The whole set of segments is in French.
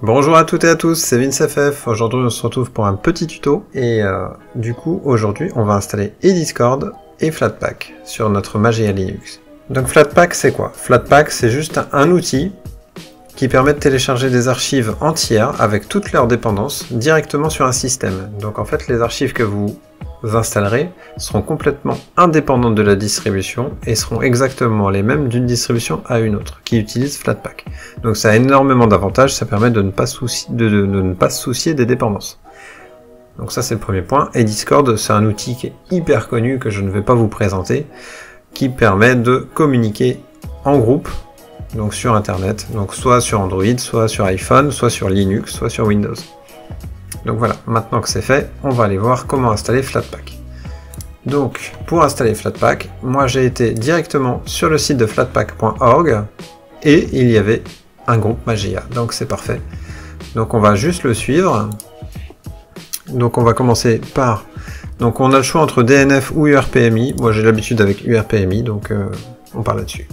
Bonjour à toutes et à tous, c'est VinceFF. Aujourd'hui on se retrouve pour un petit tuto et du coup aujourd'hui on va installer et Discord et Flatpak sur notre Mageia Linux. Donc Flatpak c'est quoi? Flatpak c'est juste un outil qui permet de télécharger des archives entières avec toutes leurs dépendances directement sur un système. Donc en fait les archives que vous installerez seront complètement indépendantes de la distribution et seront exactement les mêmes d'une distribution à une autre qui utilise Flatpak. Donc ça a énormément d'avantages, ça permet de ne pas se soucier des dépendances. Donc ça c'est le premier point. Et Discord c'est un outil qui est hyper connu que je ne vais pas vous présenter, qui permet de communiquer en groupe, donc sur internet, donc soit sur Android, soit sur iPhone, soit sur Linux, soit sur Windows. Donc voilà, maintenant que c'est fait, on va aller voir comment installer Flatpak. Donc pour installer Flatpak, moi j'ai été directement sur le site de flatpak.org et il y avait un groupe Mageia, donc c'est parfait. Donc on va juste le suivre. Donc on va commencer par... Donc on a le choix entre DNF ou URPMI, moi j'ai l'habitude avec URPMI, donc on part là-dessus.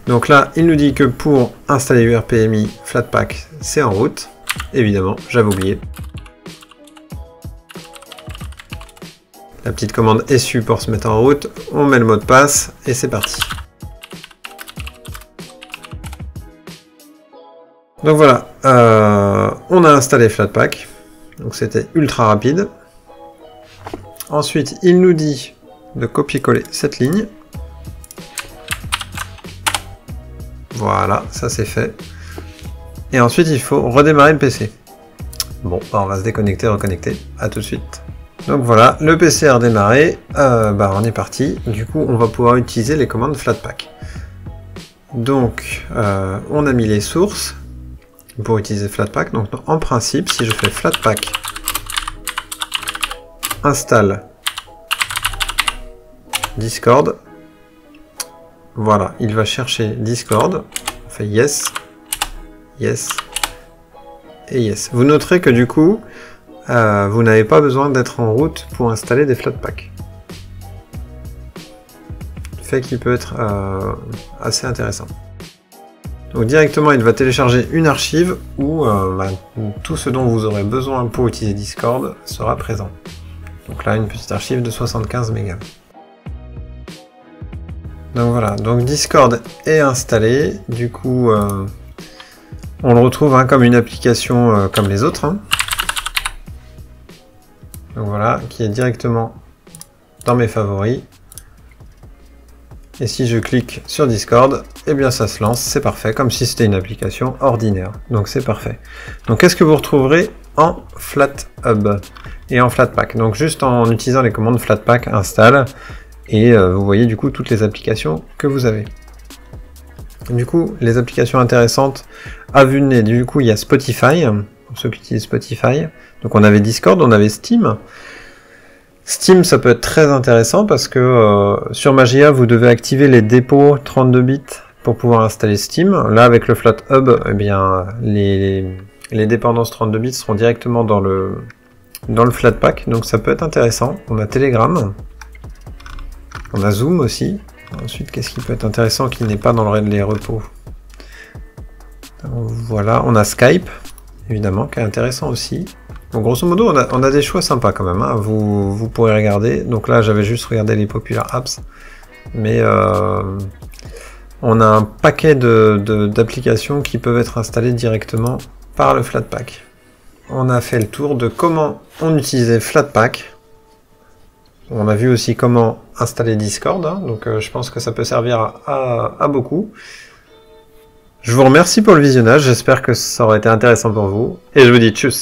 Donc là, il nous dit que pour installer URPMI, Flatpak, c'est en route. Évidemment, j'avais oublié. La petite commande SU pour se mettre en route. On met le mot de passe et c'est parti. Donc voilà, on a installé Flatpak. Donc c'était ultra rapide. Ensuite, il nous dit de copier-coller cette ligne. Voilà, ça c'est fait. Et ensuite, il faut redémarrer le PC. Bon, on va se déconnecter, reconnecter. À tout de suite. Donc voilà, le PC a redémarré. On est parti. Du coup, on va pouvoir utiliser les commandes Flatpak. Donc, on a mis les sources pour utiliser Flatpak. Donc, en principe, si je fais Flatpak install Discord, voilà, il va chercher Discord, on fait yes, yes et yes. Vous noterez que du coup, vous n'avez pas besoin d'être en route pour installer des Flatpak. Fait qu'il peut être assez intéressant. Donc directement, il va télécharger une archive où tout ce dont vous aurez besoin pour utiliser Discord sera présent. Donc là, une petite archive de 75 mégas. Donc voilà, donc Discord est installé, du coup on le retrouve comme une application comme les autres. Donc voilà, qui est directement dans mes favoris. Et si je clique sur Discord, eh bien ça se lance, c'est parfait, comme si c'était une application ordinaire. Donc c'est parfait. Donc qu'est-ce que vous retrouverez en FlatHub et en Flatpak? Donc juste en utilisant les commandes Flatpak install. Et vous voyez du coup toutes les applications que vous avez. Du coup, les applications intéressantes à vue de nez, du coup il y a Spotify, pour ceux qui utilisent Spotify. Donc on avait Discord, on avait Steam. Steam ça peut être très intéressant parce que sur Mageia vous devez activer les dépôts 32 bits pour pouvoir installer Steam. Là avec le FlatHub, eh bien les dépendances 32 bits seront directement dans le Flatpak, donc ça peut être intéressant. On a Telegram. On a Zoom aussi. Ensuite, qu'est-ce qui peut être intéressant qui n'est pas dans les repos? Voilà, on a Skype, évidemment, qui est intéressant aussi. Donc grosso modo, on a des choix sympas quand même. Vous pourrez regarder. Donc là, j'avais juste regardé les Popular Apps. Mais on a un paquet d'applications qui peuvent être installées directement par le Flatpak. On a fait le tour de comment on utilisait Flatpak. On a vu aussi comment installer Discord, donc je pense que ça peut servir à beaucoup. Je vous remercie pour le visionnage, j'espère que ça aurait été intéressant pour vous, et je vous dis tchuss!